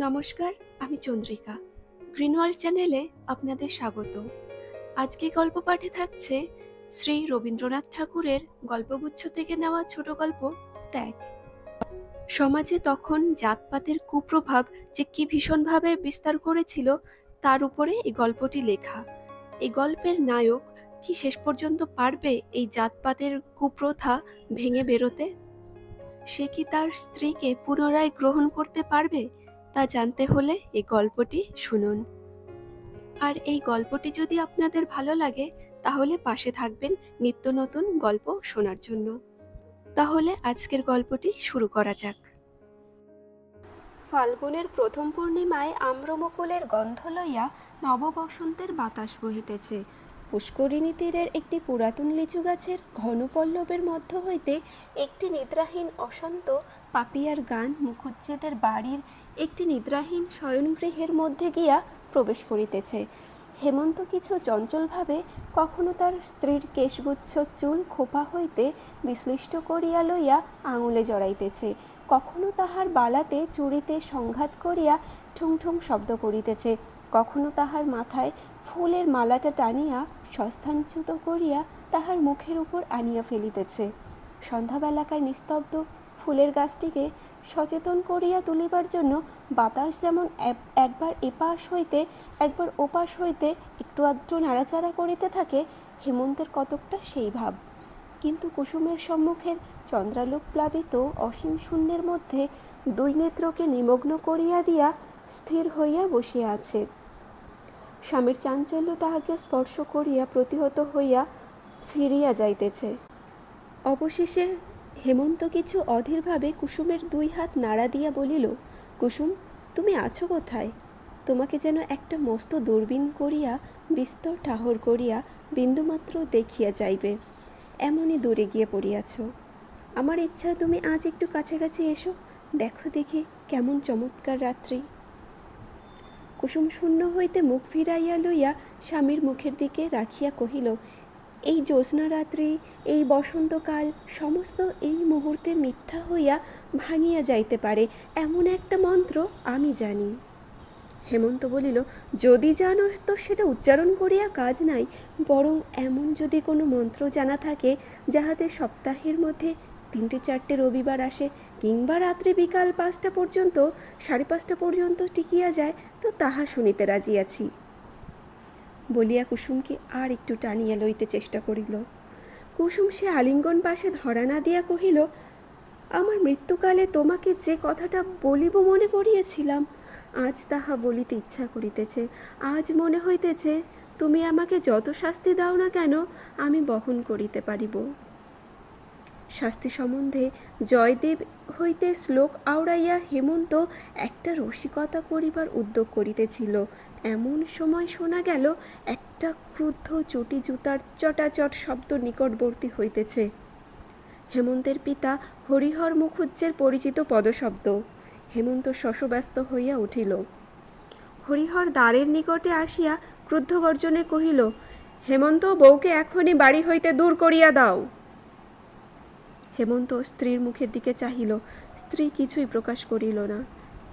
নমস্কার, আমি চন্দ্রিকা। গ্রিনওয়ার্ল্ড চ্যানেলে আপনাদের স্বাগত। আজকে গল্প পাঠে থাকছে শ্রী রবীন্দ্রনাথ ঠাকুরের গল্পগুচ্ছ থেকে নেওয়া ছোট গল্প ত্যাগ। সমাজে তখন জাতপাতের কুপ্রভাব যে কি ভীষণভাবে বিস্তার করেছিল তার উপরে এই গল্পটি লেখা। এই গল্পের নায়ক কি শেষ পর্যন্ত পারবে এই জাতপাতের কুপ্রথা ভেঙে বেরোতে? সে কি তার স্ত্রীকে পুনরায় গ্রহণ করতে পারবে? তা জানতে হলে এই গল্পটি শুনুন। আর এই গল্পটি যদি আপনাদের ভালো লাগে তাহলে পাশে থাকবেন নিত্য নতুন গল্প শোনার জন্য। তাহলে আজকের গল্পটি শুরু করা যাক। ফাল্গুনের প্রথম পূর্ণিমায় আম্রমুকুলের গন্ধ লইয়া নববসন্তের বাতাস বহিতেছে। পুষ্করিণী তীরের একটি পুরাতন লিচু গাছের ঘন পল্লবের মধ্য হইতে একটি নিদ্রাহীন অশান্ত পাপিয়ার গান মুখুজ্জেদের বাড়ির একটি নিদ্রাহীন শয়নগৃহের মধ্যে গিয়া প্রবেশ করিতেছে। হেমন্ত কিছু চঞ্চলভাবে কখনো তার স্ত্রীর কেশগুচ্ছ চুল খোপা হইতে বিশ্লিষ্ট করিয়া লইয়া আঙুলে জড়াইতেছে, কখনো তাহার বালাতে চুড়িতে সংঘাত করিয়া ঠুং ঠুং শব্দ করিতেছে, কখনো তাহার মাথায় ফুলের মালাটা টানিয়া স্বস্থানচ্যুত করিয়া তাহার মুখের উপর আনিয়া ফেলিতেছে। সন্ধ্যাবেলাকার নিস্তব্ধ ফুলের গাছটিকে সচেতন করিয়া তুলিবার জন্য বাতাস যেমন একবার এপাশ হইতে একবার ওপাশ হইতে একটু আধটু নাড়াচাড়া করিতে থাকে, হেমন্তের কতকটা সেই ভাব। কিন্তু কুসুমের সম্মুখের চন্দ্রালোক প্লাবিত অসীম শূন্যের মধ্যে দুই নেত্রকে নিমগ্ন করিয়া দিয়া স্থির হইয়া বসিয়া আছে। স্বামীর চাঞ্চল্য তাহাকে স্পর্শ করিয়া প্রতিহত হইয়া ফিরিয়া যাইতেছে। অবশেষে হেমন্ত কিছু অধীরভাবে কুসুমের দুই হাত নাড়া দিয়া বলিল, কুসুম, তুমি আছো কোথায়? তোমাকে যেন একটা মস্ত দূরবীন করিয়া বিস্তর ঠাহর করিয়া বিন্দুমাত্র দেখিয়া যাইবে, এমনই দূরে গিয়ে পড়িয়াছ। আমার ইচ্ছা তুমি আজ একটু কাছাকাছি এসো, দেখো দেখি কেমন চমৎকার রাত্রি। কুসুম শূন্য হইতে মুখ ফিরাইয়া লইয়া স্বামীর মুখের দিকে রাখিয়া কহিল, এই জ্যোৎস্না রাত্রি, এই বসন্তকাল সমস্ত এই মুহূর্তে মিথ্যা হইয়া ভাঙিয়া যাইতে পারে এমন একটা মন্ত্র আমি জানি। হেমন্ত বলিল, যদি জানো তো সেটা উচ্চারণ করিয়া কাজ নাই, বরং এমন যদি কোনো মন্ত্র জানা থাকে যাহাতে সপ্তাহের মধ্যে 3-4 রবিবার আসে, কিংবা রাত্রি বিকাল 5টা পর্যন্ত 5:30 পর্যন্ত টিকিয়া যায়, তো তাহা শুনিতে রাজি আছি। বলিয়া কুসুমকে আর একটু টানিয়া লইতে চেষ্টা করিল। কুসুম সে আলিঙ্গন পাশে ধরা না দিয়া কহিল, আমার মৃত্যুকালে তোমাকে যে কথাটা বলিব মনে করিয়াছিলাম, আজ তাহা বলিতে ইচ্ছা করিতেছে। আজ মনে হইতেছে তুমি আমাকে যত শাস্তি দাও না কেন আমি বহন করিতে পারিব। শাস্তি সম্বন্ধে জয়দেব হইতে শ্লোক আওড়াইয়া হেমন্ত একটা রসিকতা করিবার উদ্যোগ করিতেছিল, এমন সময় শোনা গেল একটা ক্রুদ্ধ চটি জুতার চটাচট শব্দ নিকটবর্তী হইতেছে। হেমন্তের পিতা হরিহর মুখুজ্জের পরিচিত পদশব্দ। হেমন্ত শশব্যস্ত হইয়া উঠিল। হরিহর দ্বারের নিকটে আসিয়া ক্রুদ্ধ গর্জনে কহিল, হেমন্ত, বউকে এখনই বাড়ি হইতে দূর করিয়া দাও। হেমন্ত স্ত্রীর মুখের দিকে চাহিল। স্ত্রী কিছুই প্রকাশ করিল না,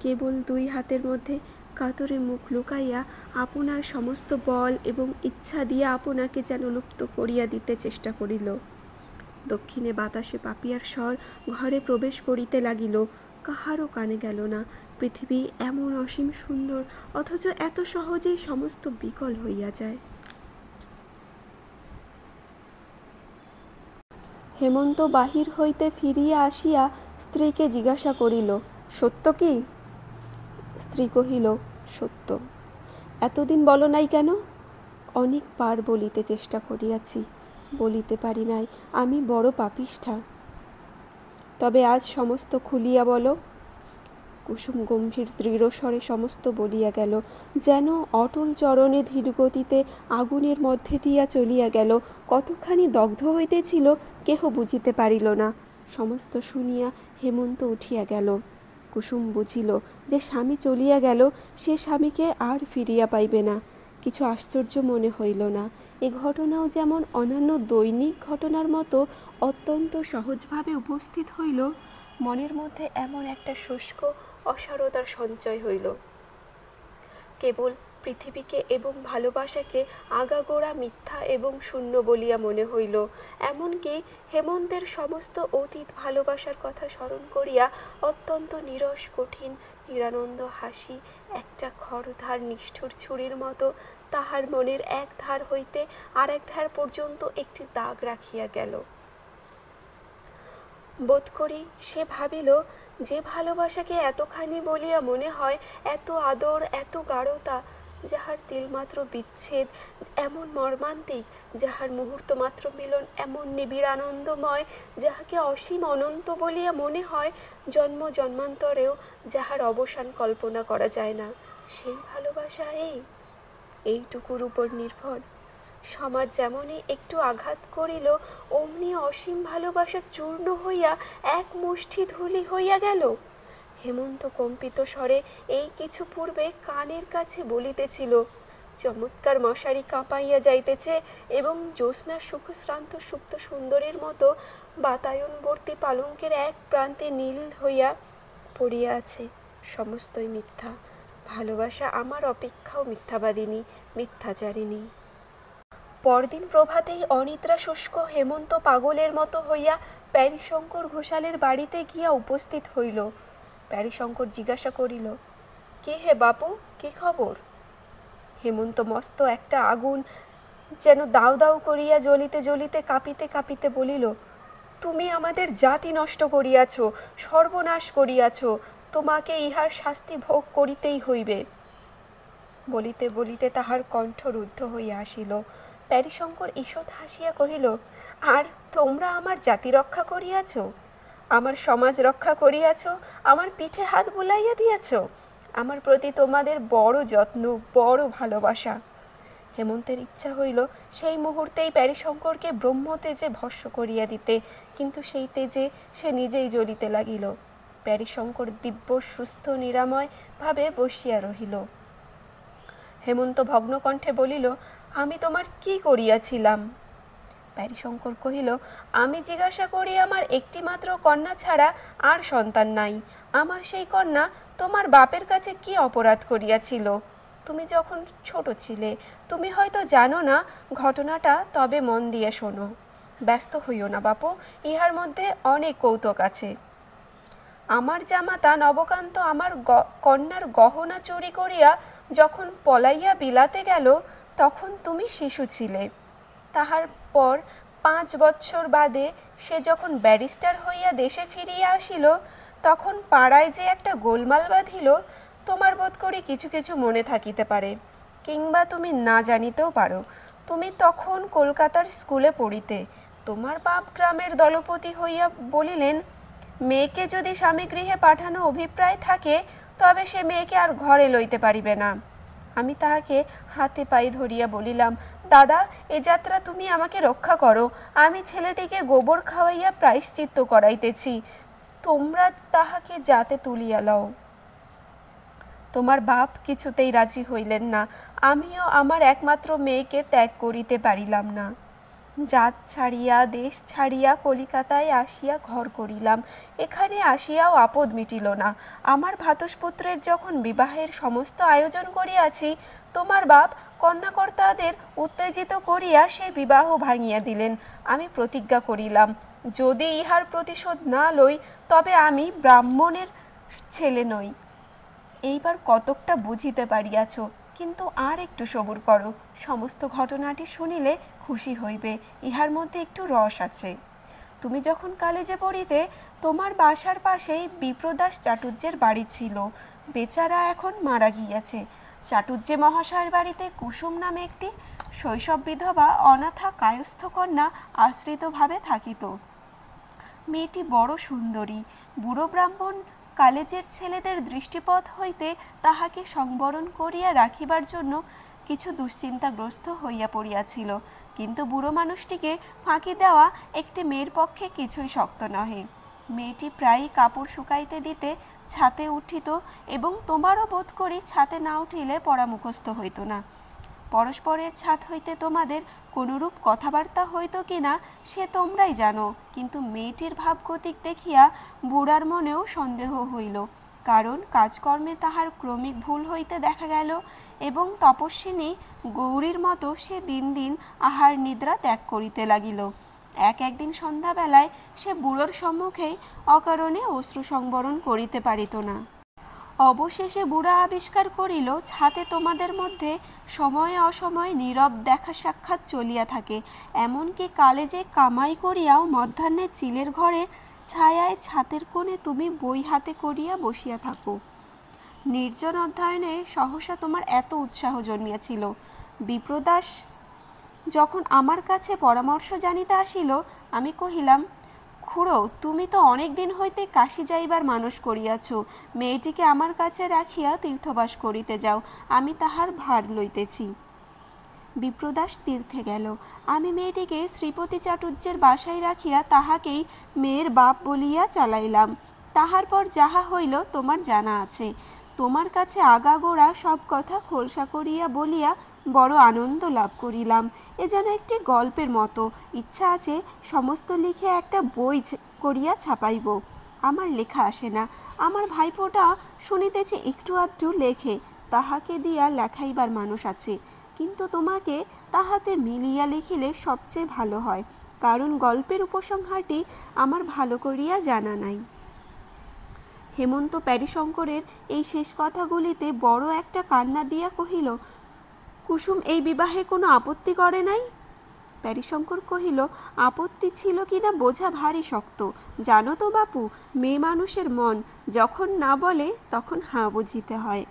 কেবল দুই হাতের মধ্যে কাতরে মুখ লুকাইয়া আপনার সমস্ত বল এবং ইচ্ছা দিয়া আপনাকে যেন লুপ্ত করিয়া দিতে চেষ্টা করিল। দক্ষিণে বাতাসে পাপিয়ার স্বর ঘরে প্রবেশ করিতে লাগিল, কাহারও কানে গেল না। পৃথিবী এমন অসীম সুন্দর, অথচ এত সহজেই সমস্ত বিকল হইয়া যায়। হেমন্ত বাহির হইতে ফিরিয়া আসিয়া স্ত্রীকে জিজ্ঞাসা করিল, সত্য কি? স্ত্রী কহিল, সত্য। এতদিন বলো নাই কেন? অনেকবার বলিতে চেষ্টা করিয়াছি, বলিতে পারি নাই, আমি বড় পাপিষ্ঠা। তবে আজ সমস্ত খুলিয়া বলো। কুসুম গম্ভীর দৃঢ় স্বরে সমস্ত বলিয়া গেল, যেন অটল চরণে ধীরগতিতে আগুনের মধ্যে দিয়া চলিয়া গেল। কতখানি দগ্ধ হইতেছিল কেহ বুঝিতে পারিল না। সমস্ত শুনিয়া হেমন্ত উঠিয়া গেল। কুসুম বুঝিল যে স্বামী চলিয়া গেল, সে স্বামীকে আর ফিরিয়া পাইবে না। কিছু আশ্চর্য মনে হইল না। এ ঘটনাও যেমন অন্যান্য দৈনিক ঘটনার মতো অত্যন্ত সহজভাবে উপস্থিত হইল, মনের মধ্যে এমন একটা শুষ্ক অসারতার সঞ্চয় হইল। কেবল পৃথিবীকে এবং ভালোবাসাকে আগাগোড়া মিথ্যা এবং শূন্য বলিয়া মনে হইল। এমনকি হেমন্তের সমস্ত অতীত ভালোবাসার কথা স্মরণ করিয়া অত্যন্ত নিরস কঠিন নিরানন্দ হাসি একটা খরধার নিষ্ঠুর ছুরির মতো তাহার মনের এক ধার হইতে আর এক ধার পর্যন্ত একটি দাগ রাখিয়া গেল। বোধ করি সে ভাবিল, যে ভালোবাসাকে এতখানি বলিয়া মনে হয়, এত আদর, এত গাঢ়তা, যাহার তিলমাত্র বিচ্ছেদ এমন মর্মান্তিক, যাহার মুহূর্ত মাত্র মিলন এমন নিবিড় আনন্দময়, যাহাকে অসীম অনন্ত বলিয়া মনে হয়, জন্ম জন্মান্তরেও যাহার অবসান কল্পনা করা যায় না, সেই ভালোবাসা এইটুকুর উপর নির্ভর। সমাজ যেমনই একটু আঘাত করিল, অমনি অসীম ভালোবাসা চূর্ণ হইয়া এক মুষ্টি ধুলি হইয়া গেল। হেমন্ত কম্পিত স্বরে এই কিছু পূর্বে কানের কাছে বলিতেছিল, চমৎকার মশারি কাঁপাইয়া যাইতেছে এবং জ্যোৎস্নার সুখশ্রান্ত সুপ্ত সুন্দরীর মতো বাতায়নবর্তী পালঙ্কের এক প্রান্তে নীল হইয়া পড়িয়া আছে। সমস্তই মিথ্যা। ভালোবাসা আমার অপেক্ষাও মিথ্যাবাদিনী, মিথ্যাচারিণী। পরদিন প্রভাতেই অনিদ্রা শুষ্ক হেমন্ত পাগলের মতো হইয়া প্যারীশঙ্কর ঘোষালের বাড়িতে গিয়া উপস্থিত হইল। প্যারীশঙ্কর জিজ্ঞাসা করিল, কে হে বাপু, কি খবর? হেমন্ত মস্ত একটা আগুন যেন দাউ দাউ করিয়া জ্বলিতে জ্বলিতে কাঁপিতে কাঁপিতে বলিল, তুমি আমাদের জাতি নষ্ট করিয়াছ, সর্বনাশ করিয়াছ, তোমাকে ইহার শাস্তি ভোগ করিতেই হইবে। বলিতে বলিতে তাহার কণ্ঠ রুদ্ধ হইয়া আসিল। প্যারীশঙ্কর ঈষৎ হাসিয়া কহিল, আর তোমরা আমার জাতি রক্ষা করিয়াছ, আমার সমাজ রক্ষা করিয়াছ, আমার পিঠে হাত বুলাইয়া দিয়াছ। আমার প্রতি তোমাদের বড় যত্ন, বড় ভালোবাসা। হেমন্তের ইচ্ছা হইল সেই মুহূর্তেই প্যারীশঙ্করকে ব্রহ্মতেজে ভস্ম করিয়া দিতে, কিন্তু সেই তেজে সে নিজেই জ্বলিতে লাগিল। প্যারীশঙ্কর দিব্য সুস্থ নিরাময় ভাবে বসিয়া রহিল। হেমন্ত ভগ্নকণ্ঠে বলিল, আমি তোমার কি করিয়াছিলাম? প্যারীশঙ্কর কহিল, আমি জিজ্ঞাসা করি, আমার একটি মাত্র কন্যা ছাড়া আর সন্তান নাই। আমার সেই কন্যা তোমার বাপের কাছে কি অপরাধ করিয়াছিল? তুমি যখন ছোট ছিলে, তুমি হয়তো জানো না ঘটনাটা, তবে মন দিয়ে শোনো। ব্যস্ত হইও না বাপু, ইহার মধ্যে অনেক কৌতুক আছে। আমার জামাতা নবকান্ত আমার কন্যার গহনা চুরি করিয়া যখন পলাইয়া বিলাতে গেল, তখন তুমি শিশু ছিলে। তাহার পর 5 বৎসর বাদে সে যখন ব্যারিস্টার হইয়া দেশে ফিরিয়া আসিল, তখন পাড়ায় যে একটা গোলমাল বাঁধিল, তোমার বোধ করি কিছু কিছু মনে থাকিতে পারে, কিংবা তুমি না জানিতেও পারো। তুমি তখন কলকাতার স্কুলে পড়িতে। তোমার বাপ গ্রামের দলপতি হইয়া বলিলেন, মেয়েকে যদি স্বামী গৃহে পাঠানো অভিপ্রায় থাকে, তবে সে মেয়েকে আর ঘরে লইতে পারিবে না। আমি তাহাকে হাতে পায়ে ধরিয়া বলিলাম, দাদা, এ যাত্রা তুমি আমাকে রক্ষা করো, আমি ছেলেটিকে গোবর খাওয়াইয়া প্রায়শ্চিত্ত করাইতেছি, তোমরা তাহাকে যাতে তুলিয়া লও। তোমার বাপ কিছুতেই রাজি হইলেন না। আমিও আমার একমাত্র মেয়েকে ত্যাগ করিতে পারিলাম না। জাত ছাড়িয়া দেশ ছাড়িয়া কলিকাতায় আসিয়া ঘর করিলাম। এখানে আসিয়াও আপদ মিটিল না। আমার ভ্রাতুষ্পুত্রের যখন বিবাহের সমস্ত আয়োজন করিয়াছি, তোমার বাপ কন্যাকর্তাদের উত্তেজিত করিয়া সে বিবাহ ভাঙিয়া দিলেন। আমি প্রতিজ্ঞা করিলাম, যদি ইহার প্রতিশোধ না লই, তবে আমি ব্রাহ্মণের ছেলে নই। এইবার কতকটা বুঝিতে পারিয়াছ, কিন্তু আর একটু সবুর করো। সমস্ত ঘটনাটি শুনিলে খুশি হইবে, ইহার মধ্যে একটু রস আছে। তুমি যখন কলেজে পড়িতে, তোমার বাসার পাশেই বিপ্রদাস চাটুর্যের বাড়ি ছিল। বেচারা এখন মারা গিয়াছে। চাটুর্য মহাশয়ের বাড়িতে কুসুম নামে একটি শৈশব বিধবা অনাথা কায়স্থ কন্যা আশ্রিতভাবে থাকিত। মেয়েটি বড় সুন্দরী। বুড়ো ব্রাহ্মণ কলেজের ছেলেদের দৃষ্টিপথ হইতে তাহাকে সংবরণ করিয়া রাখিবার জন্য কিছু দুশ্চিন্তাগ্রস্ত হইয়া পড়িয়াছিল, কিন্তু বুড়ো মানুষটিকে ফাঁকি দেওয়া একটি মেয়ের পক্ষে কিছুই শক্ত নহে। মেয়েটি প্রায়ই কাপড় শুকাইতে দিতে ছাতে উঠিত, এবং তোমারও বোধ করি ছাতে না উঠিলে পড়া মুখস্থ হইত না। পরস্পরের ছাদ হইতে তোমাদের কোনরূপ কথাবার্তা হইত কিনা সে তোমরাই জানো, কিন্তু মেয়েটির ভাবগতিক দেখিয়া বুড়ার মনেও সন্দেহ হইল। কারণ কাজকর্মে তাহার ক্রমিক ভুল হইতে দেখা গেল এবং তপস্বিনী গৌরীর মতো সে দিন দিন আহার নিদ্রা ত্যাগ করিতে লাগিল। একদিন সন্ধ্যাবেলায় সে বুড়োর সম্মুখেই অকারণে অশ্রু সংবরণ করিতে পারিত না। অবশেষে বুড়া আবিষ্কার করিল ছাতে তোমাদের মধ্যে সময়ে অসময়ে নীরব দেখা সাক্ষাৎ চলিয়া থাকে, এমনকি কালে যে কামাই করিয়াও মধ্যাহ্নে চিলের ঘরে ছায়ায় ছাতের কোণে তুমি বই হাতে করিয়া বসিয়া থাকো। নির্জন অধ্যয়নে সহসা তোমার এত উৎসাহ জন্মিয়াছিল। বিপ্রদাস যখন আমার কাছে পরামর্শ জানিতে আসিল, আমি কহিলাম, খুড়ো, তুমি তো অনেক দিন হইতে কাশী যাইবার মানস করিয়াছ, মেয়েটিকে আমার কাছে রাখিয়া তীর্থবাস করিতে যাও, আমি তাহার ভার লইতেছি। বিপ্রদাস তীর্থে গেল। আমি মেয়েটিকে শ্রীপতি চাটুর্যের বাসায় রাখিয়া তাহাকেই মেয়ের বাপ বলিয়া চালাইলাম। তাহার পর যাহা হইল তোমার জানা আছে। তোমার কাছে আগাগোড়া সব কথা খোলসা করিয়া বলিয়া বড় আনন্দ লাভ করিলাম। এ যেন একটি গল্পের মতো। ইচ্ছা আছে সমস্ত লিখে একটা বই করিয়া ছাপাইব। আমার লেখা আসে না। আমার ভাইপোটা শুনিতেছি একটু আধটু লেখে, তাহাকে দিয়া লেখাইবার মানুষ আছে, কিন্তু তোমাকে তাহাতে মিলিয়া লিখিলে সবচেয়ে ভালো হয়, কারণ গল্পের উপসংহারটি আমার ভালো করিয়া জানা নাই। হেমন্ত প্যারীশঙ্করের এই শেষ কথাগুলিতে বড় একটা কান্না দিয়া কহিল, কুসুম এই বিবাহে কোনো আপত্তি করে নাই? প্যারীশঙ্কর কহিল, আপত্তি ছিল কিনা বোঝা ভারী শক্ত। জানো তো বাপু, মেয়ে মানুষের মন যখন না বলে তখন হাঁ বুঝিতে হয়।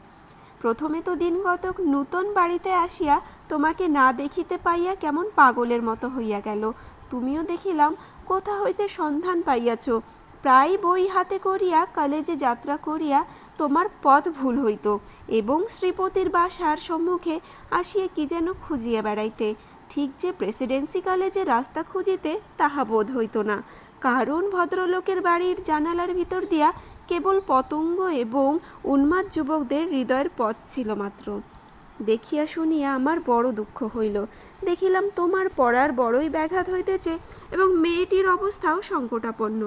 প্রথমে তো দিনগতক নূতন বাড়িতে আসিয়া তোমাকে না দেখিতে পাইয়া কেমন পাগলের মতো হইয়া গেল। তুমিও দেখিলাম কোথা হইতে সন্ধান পাইয়াছ। প্রায় বই হাতে করিয়া কলেজে যাত্রা করিয়া তোমার পথ ভুল হইত এবং শ্রীপতির বাসার সম্মুখে আসিয়া কি যেন খুঁজিয়া বেড়াইতে। ঠিক যে প্রেসিডেন্সি কলেজে রাস্তা খুঁজিতে তাহা বোধ হইত না, কারণ ভদ্রলোকের বাড়ির জানালার ভিতর দিয়া কেবল পতঙ্গ এবং উন্মাদ যুবকদের হৃদয়ের পথ ছিল মাত্র। দেখিয়া শুনিয়া আমার বড় দুঃখ হইল। দেখিলাম তোমার পড়ার বড়ই ব্যাঘাত হইতেছে এবং মেয়েটির অবস্থাও সংকটাপন্ন।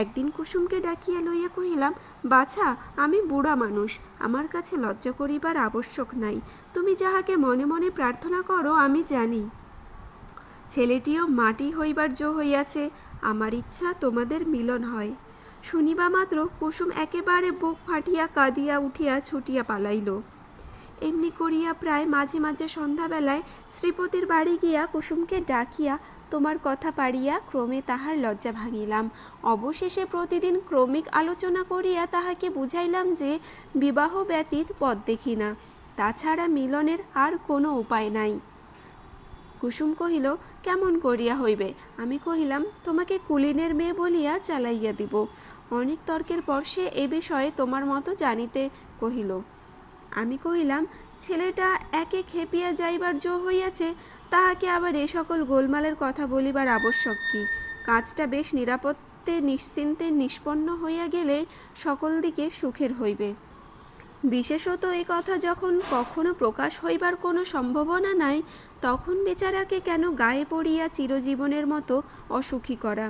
একদিন কুসুমকে ডাকিয়া লইয়া কহিলাম, বাছা, আমি বুড়া মানুষ, আমার কাছে লজ্জা করিবার আবশ্যক নাই। তুমি যাহাকে মনে মনে প্রার্থনা করো আমি জানি। ছেলেটিও মাটি হইবার জো হইয়াছে। আমার ইচ্ছা তোমাদের মিলন হয়। শুনিবা মাত্র কুসুম একেবারে বুক ফাটিয়া কাঁদিয়া উঠিয়া ছুটিয়া পালাইল। এমনি করিয়া প্রায় মাঝে মাঝে সন্ধ্যাবেলায় শ্রীপতির বাড়ি গিয়া কুসুমকে ডাকিয়া তোমার কথা পাড়িয়া ক্রমে তাহার লজ্জা ভাঙিলাম। অবশেষে প্রতিদিন ক্রমিক আলোচনা করিয়া তাহাকে বুঝাইলাম যে বিবাহ ব্যতীত পথ দেখি না, তাছাড়া মিলনের আর কোনো উপায় নাই। কুসুম কহিল, কেমন করিয়া হইবে? আমি কহিলাম, তোমাকে কুলীনের মেয়ে বলিয়া চালাইয়া দিব। অনেক তর্কের পর সে এ বিষয়ে তোমার মতো জানিতে কহিল। আমি কহিলাম, ছেলেটা একে খেপিয়া যাইবার জো হইয়াছে, তাহাকে আবার এ সকল গোলমালের কথা বলিবার আবশ্যক কি? কাজটা বেশ নিরাপত্তে নিশ্চিন্তে নিষ্পন্ন হইয়া গেলে সকল দিকে সুখের হইবে। বিশেষত এই কথা যখন কখনো প্রকাশ হইবার কোনো সম্ভাবনা নাই, তখন বেচারাকে কেন গায়ে পড়িয়া চিরজীবনের মতো অসুখী করা?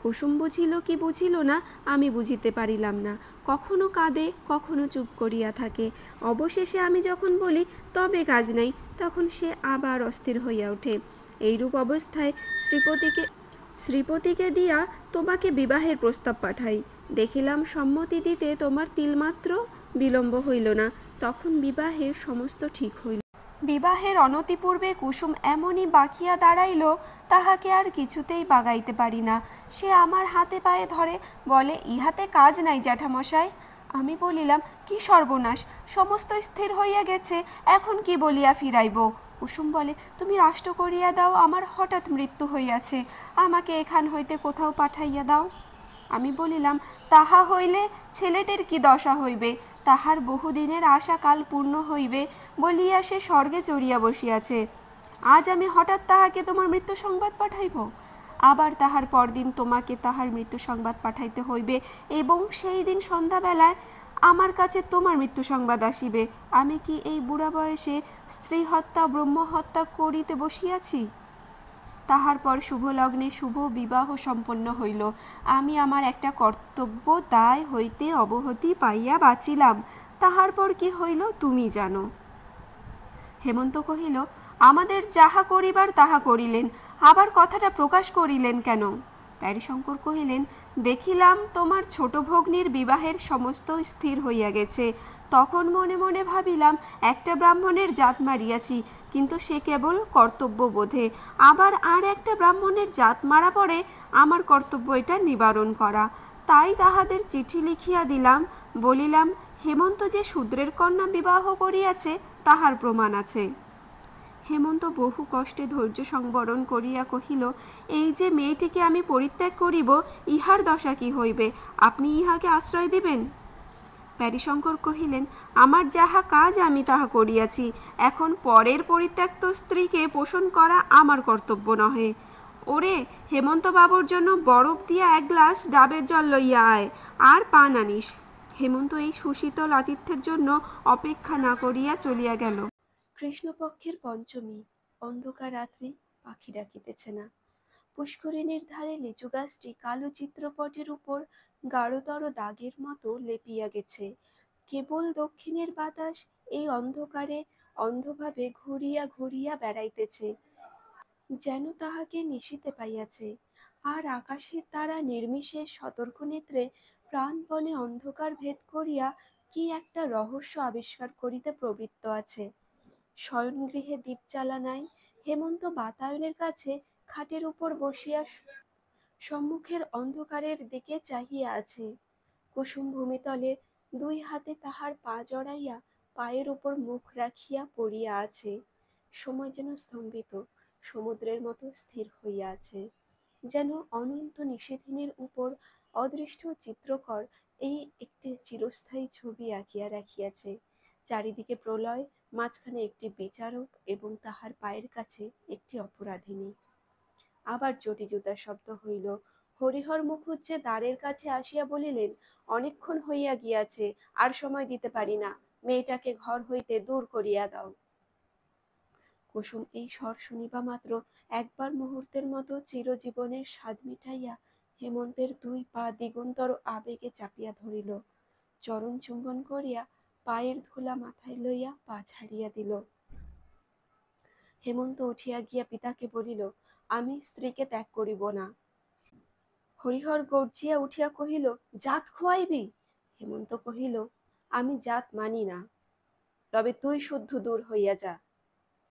কুসুম বুঝিল কি বুঝিল না আমি বুঝিতে পারিলাম না। কখনো কাঁদে, কখনো চুপ করিয়া থাকে। অবশেষে আমি যখন বলি তবে কাজ নাই, তখন সে আবার অস্থির হইয়া ওঠে। এইরূপ অবস্থায় শ্রীপতিকে দিয়া তোমাকে বিবাহের প্রস্তাব পাঠাই। দেখিলাম সম্মতি দিতে তোমার তিলমাত্র বিলম্ব হইল না, তখন বিবাহের সমস্ত ঠিক হইল। বিবাহের অনতিপূর্বে কুসুম এমনই বাকিয়া দাঁড়াইল, তাহাকে আর কিছুতেই বাগাইতে পারি না। সে আমার হাতে পায়ে ধরে বলে, ইহাতে কাজ নাই জ্যাঠামশাই। আমি বলিলাম, কি সর্বনাশ, সমস্ত স্থির হইয়া গেছে, এখন কি বলিয়া ফিরাইব? কুসুম বলে, তুমি রাষ্ট্র করিয়া দাও, আমার হঠাৎ মৃত্যু হইয়াছে, আমাকে এখান হইতে কোথাও পাঠাইয়া দাও। আমি বলিলাম, তাহা হইলে ছেলেটির কি দশা হইবে? তাহার বহুদিনের আশা কাল পূর্ণ হইবে বলিয়া সে স্বর্গে চড়িয়া বসিয়াছে। আজ আমি হঠাৎ তাহাকে তোমার মৃত্যু সংবাদ পাঠাইব? আবার তাহার পরদিন তোমাকে তাহার মৃত্যু সংবাদ পাঠাইতে হইবে এবং সেই দিন সন্ধ্যাবেলায় আমার কাছে তোমার মৃত্যু সংবাদ আসিবে। আমি কি এই বুড়া বয়সে স্ত্রী হত্যা ব্রহ্ম হত্যা করিতে বসিয়াছি? তাহার পর শুভ লগ্নে শুভ বিবাহ সম্পন্ন হইল। আমি আমার একটা কর্তব্য দায় হইতে অবহতি পাইয়া বাঁচিলাম। তাহার পর কি হইল তুমি জানো। হেমন্ত কহিল, আমাদের যাহা করিবার তাহা করিলেন, আবার কথাটা প্রকাশ করিলেন কেন? প্যারীশঙ্কর কহিলেন, দেখিলাম তোমার ছোট ভগ্নীর বিবাহের সমস্ত স্থির হইয়া গেছে। তখন মনে মনে ভাবিলাম একটা ব্রাহ্মণের জাত মারিয়াছি, কিন্তু সে কেবল কর্তব্য বোধে। আবার আর একটা ব্রাহ্মণের জাত মারা পড়ে আমার কর্তব্য এটা নিবারণ করা। তাই তাহাদের চিঠি লিখিয়া দিলাম, বলিলাম হেমন্ত যে শূদ্রের কন্যা বিবাহ করিয়াছে তাহার প্রমাণ আছে। হেমন্ত বহু কষ্টে ধৈর্য সংবরণ করিয়া কহিল, এই যে মেয়েটিকে আমি পরিত্যাগ করিব, ইহার দশা কি হইবে? আপনি ইহাকে আশ্রয় দিবেন? প্যারীশঙ্কর কহিলেন, আমার যাহা কাজ আমি তাহা করিয়াছি। এখন পরের পরিত্যক্ত স্ত্রীকে পোষণ করা আমার কর্তব্য নহে। ওরে, হেমন্ত বাবুর জন্য বরফ দিয়া এক গ্লাস ডাবের জল লইয়া আয়, আর পান আনিস। হেমন্ত এই সুশীতল আতিথ্যের জন্য অপেক্ষা না করিয়া চলিয়া গেল। কৃষ্ণপক্ষের পঞ্চমী, অন্ধকার রাত্রি, পাখি ডাকিতেছে না। পুষ্করিণীর ধারে লিচু গাছটি কালো চিত্রপটের উপর গাঢ়তর দাগের মতো লেপিয়া গেছে। কেবল দক্ষিণের বাতাস এই অন্ধকারে অন্ধভাবে ঘুরিয়া ঘুরিয়া বেড়াইতেছে, যেন তাহাকে নিশিতে পাইয়াছে। আর আকাশের তারা নির্বিশেষ সতর্ক নেত্রে প্রাণপণে অন্ধকার ভেদ করিয়া কি একটা রহস্য আবিষ্কার করিতে প্রবৃত্ত আছে। শয়নগৃহে দীপ জ্বালা নাই। হেমন্ত বাতায়নের কাছে খাটের উপর বসিয়া সম্মুখের অন্ধকারের দিকে চাহিয়া আছে। কুসুম ভূমিতলে দুই হাতে তাহার পা জড়াইয়া পায়ের উপর মুখ রাখিয়া পড়িয়া আছে। সময় যেন স্তম্ভিত, সমুদ্রের মতো স্থির হইয়া আছে। যেন অনন্ত নিষেধিনীর উপর অদৃষ্ট চিত্রকর এই একটি চিরস্থায়ী ছবি আঁকিয়া রাখিয়াছে। চারিদিকে প্রলয়, মাঝখানে একটি বিচারক এবং তাহার পায়ের কাছে একটি অপরাধিনী। আবার চটি জুতার শব্দ হইল। হরিহর মুখুজ্জে দ্বারের কাছে আসিয়া বলিলেন, অনেকক্ষণ হইয়া গিয়াছে, আর সময় দিতে পারি না, মেয়েটাকে ঘর হইতে দূর করিয়া দাও। কুসুম এই স্বর শুনিবা মাত্র একবার মুহূর্তের মতো চিরজীবনের স্বাদ মিটাইয়া হেমন্তের দুই পা দিগন্তর আবেগে চাপিয়া ধরিল। চরণ চুম্বন করিয়া পায়ের ধুলা মাথায় লইয়া পা ছাড়িয়া দিল। হেমন্ত উঠিয়া গিয়া পিতাকে বলিল, আমি স্ত্রীকে ত্যাগ করিব না। হরিহর গর্জিয়া উঠিয়া কহিল, জাত খোয়াইবি? হেমন্ত কহিল, আমি জাত মানি না, তবে তুই শুদ্ধ দূর হইয়া যা।